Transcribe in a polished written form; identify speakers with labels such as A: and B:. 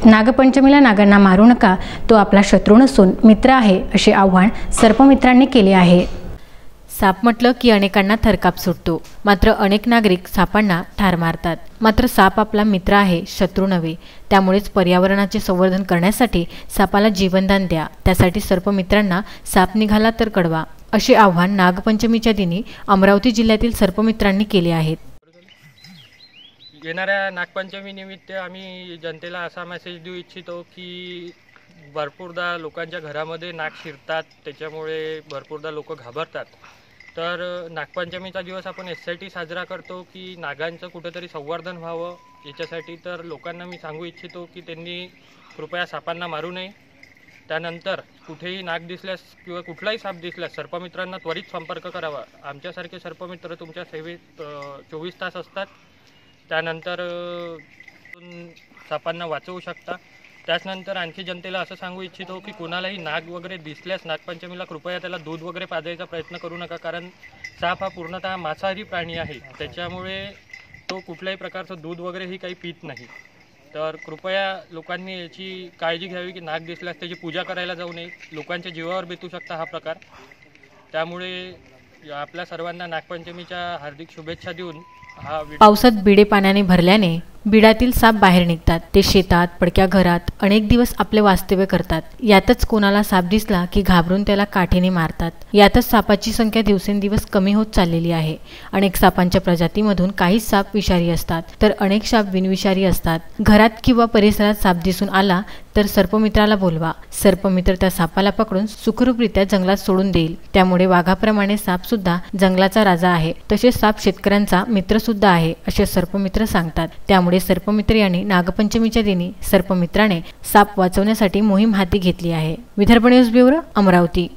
A: नागपंचमीला नागांना मारू नका, तो आपला शत्रू नसून मित्र आहे, असे आव्हान सर्पमित्रांनी केले आहे।
B: साप म्हटलं की अनेकांना थरकाप सुटतो, मात्र अनेक नागरिक सापांना ठार मारतात। मात्र साप आपला मित्र आहे, शत्रू नव्हे। त्यामुळेच पर्यावरणाचे संवर्धन करण्यासाठी सापाला जीवनदान द्या, त्यासाठी सर्पमित्रांना साप निघाला तर कळवा, असे आव्हान नागपंचमीच्या दिनी अमरावती जिल्ह्यातील सर्पमित्रांनी केले आहे।
C: येणाऱ्या नागपंचमी निमित्त आम्ही जनतेला असा मेसेज देऊ इच्छितो की भरपूरदा लोकांच्या घरामध्ये नाग शिरतात, त्याच्यामुळे भरपूरदा लोक घाबरतात। तर नागपंचमीचा दिवस आपण यासाठी साजरा करतो की नागांचं कुठेतरी संवर्धन व्हावं याच्यासाठी। तर लोकांना मी सांगू इच्छितो की त्यांनी कृपया सापांना मारू नये। त्यानंतर कुठेही नाग दिसल्यास किंवा कुठलाही साप दिसल्यास सर्पमित्रांना त्वरित संपर्क करावा। आमच्यासारखे सर्पमित्र तुमच्या सेवेत 24 तास असतात। त्यानंतर सापांना वाचवू शकता। त्यानंतर आणखी जनतेला असं सांगू इच्छितो की कोणालाही नाग वगैरे दिसल्यास नागपंचमीला कृपया त्याला दूध वगैरे पाजायचा प्रयत्न करू नका, कारण साप हा पूर्णतः मांसाहारी प्राणी आहे, त्याच्यामुळे तो कुठल्याही प्रकारचं दूध वगैरेही काही पित नाही। तर कृपया लोकांनी याची काळजी घ्यावी की नाग दिसल्यास त्याची पूजा करायला जाऊ नये, लोकांच्या जीवावर बेतू शकता हा प्रकार। त्यामुळे आपल्या सर्वांना नागपंचमीच्या हार्दिक शुभेच्छा देऊन
B: पावसात बिडे पाण्याने भरल्याने बिडातील साप बाहेर निघतात। ते शेतात, पडक्या घरात अनेक दिवस आपले वास्तव्य करतात। यातच कोणाला साप दिसला की घाबरून त्याला काठीने मारतात। यातच सापाची संख्या दिवसेंदिवस कमी होत चाललेली आहे। अनेक सापांच्या प्रजातीमधून काही साप विषारी असतात, तर अनेक साप बिनविषारी असतात। घरात किंवा परिसरात साप दिसून आला तर सर्पमित्राला बोलवा। सर्पमित्र त्या सापाला पकडून सुखरूपरित्या जंगलात सोडून देईल। त्यामुळे वाघाप्रमाणे साप सुद्धा जंगलाचा राजा आहे, तसेच साप शेतकऱ्यांचा मित्र सुद्धा आहे, असे सर्पमित्र सांगतात। त्यामुळे सर्पमित्र यांनी नागपंचमीच्या दिनी सर्पमित्राने साप वाचवण्यासाठी मोहीम हाती घेतली आहे। Vidarbha news bureau, Amravati.